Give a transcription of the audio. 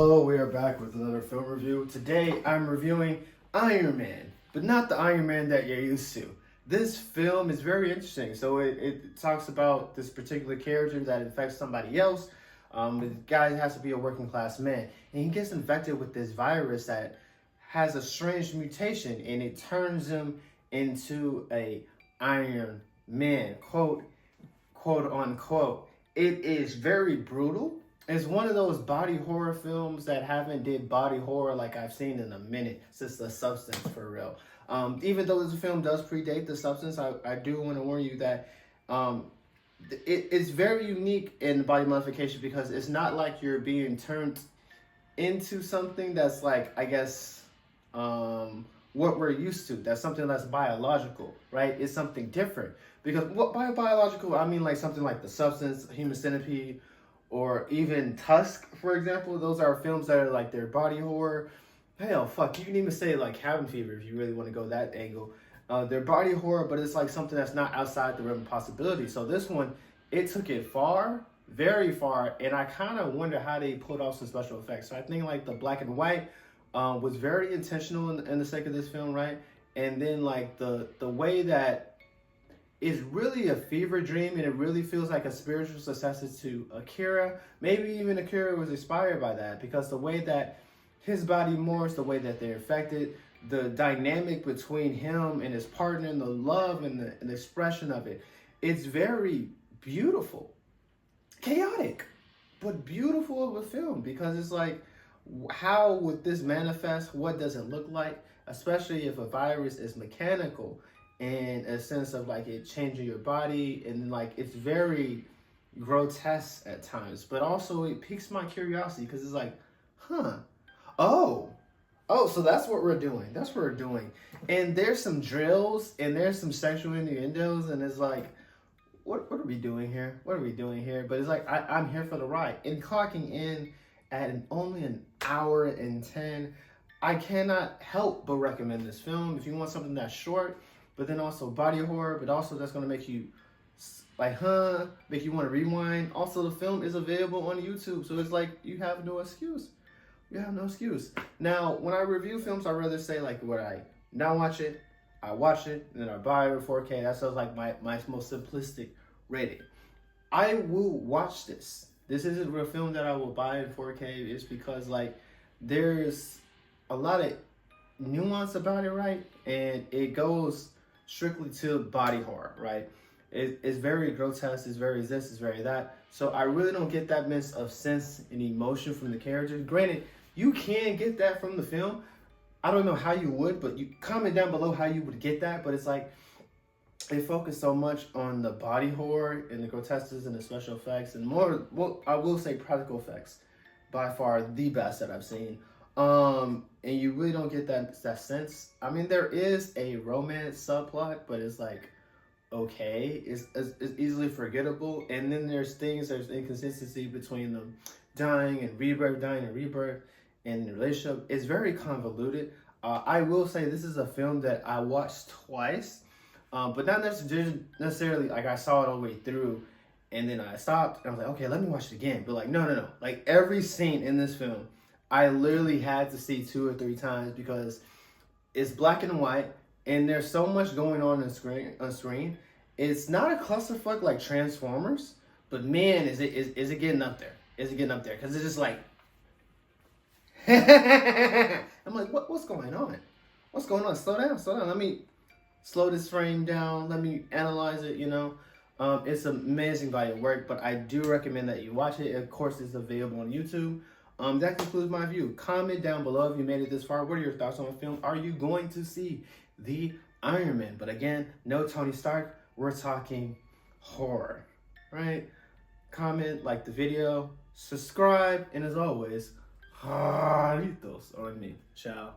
Hello, we are back with another film review. Today I'm reviewing Iron Man, but not the Iron Man that you're used to. This film is very interesting. So it talks about this particular character that infects somebody else. The guy has to be a working class man, and he gets infected with this virus that has a strange mutation, and it turns him into a Iron Man, quote unquote. It is very brutal. It's one of those body horror films that haven't did body horror like I've seen in a minute since The Substance, for real. Even though this film does predate The Substance, I do want to warn you that it's very unique in body modification because it's not like you're being turned into something that's like, I guess, what we're used to. That's something that's biological, right? It's something different. Because what by biological, I mean like something like The Substance, Human Centipede, or even Tusk, for example. Those are films that are like their body horror. Hell, fuck, you can even say like Cabin Fever if you really want to go that angle. They're body horror, but it's like something that's not outside the realm of possibility. So this one, it took it far, very far, and I kind of wonder how they pulled off some special effects. So I think like the black and white was very intentional in the sake of this film, right? And then like the way that is really a fever dream, and it really feels like a spiritual successor to Akira. Maybe even Akira was inspired by that, because the way that his body morphs, the way that they're affected, the dynamic between him and his partner, and the love and the expression of it, it's very beautiful. Chaotic, but beautiful of a film, because it's like, how would this manifest? What does it look like? Especially if a virus is mechanical, and a sense of like it changing your body, and like it's very grotesque at times, but also it piques my curiosity because it's like, oh, so that's what we're doing. That's what we're doing. And there's some drills and there's some sexual innuendos, and it's like, what are we doing here? What are we doing here? But it's like, I'm here for the ride. And clocking in at only an hour and 10, I cannot help but recommend this film. If you want something that's short, but then also body horror, but also that's going to make you like, make you want to rewind. Also, the film is available on YouTube, so it's like you have no excuse. You have no excuse. Now, when I review films, I rather say like, what I now watch it, I watch it, and then I buy it in 4K. That sounds like my most simplistic rating. I will watch this. This isn't a real film that I will buy in 4K. It's because like there's a lot of nuance about it, right? And it goes strictly to body horror, right? It's very grotesque, it's very this, it's very that. So I really don't get that mix of sense and emotion from the characters. Granted, you can get that from the film. I don't know how you would, but you comment down below how you would get that. But it's like, they focus so much on the body horror and the grotesques and the special effects, and more, well, I will say practical effects, by far the best that I've seen. And you really don't get that sense. I mean, there is a romance subplot, but it's like, okay, it's easily forgettable. And then there's inconsistency between them dying and rebirth, and the relationship. It's very convoluted. I will say this is a film that I watched twice, but not necessarily like I saw it all the way through and then I stopped and I was like, okay, let me watch it again. But like, no. Like every scene in this film, I literally had to see 2 or 3 times, because it's black and white and there's so much going on screen. It's not a clusterfuck like Transformers, but man, is it getting up there? Is it getting up there? Because it's just like, I'm like, what's going on? What's going on? Slow down. Let me slow this frame down. Let me analyze it, you know. It's an amazing body of work, but I do recommend that you watch it. Of course, it's available on YouTube. That concludes my review. Comment down below if you made it this far. What are your thoughts on the film? Are you going to see the Iron Man? But again, no Tony Stark. We're talking horror, right? Comment, like the video, subscribe, and as always, on me. Ciao.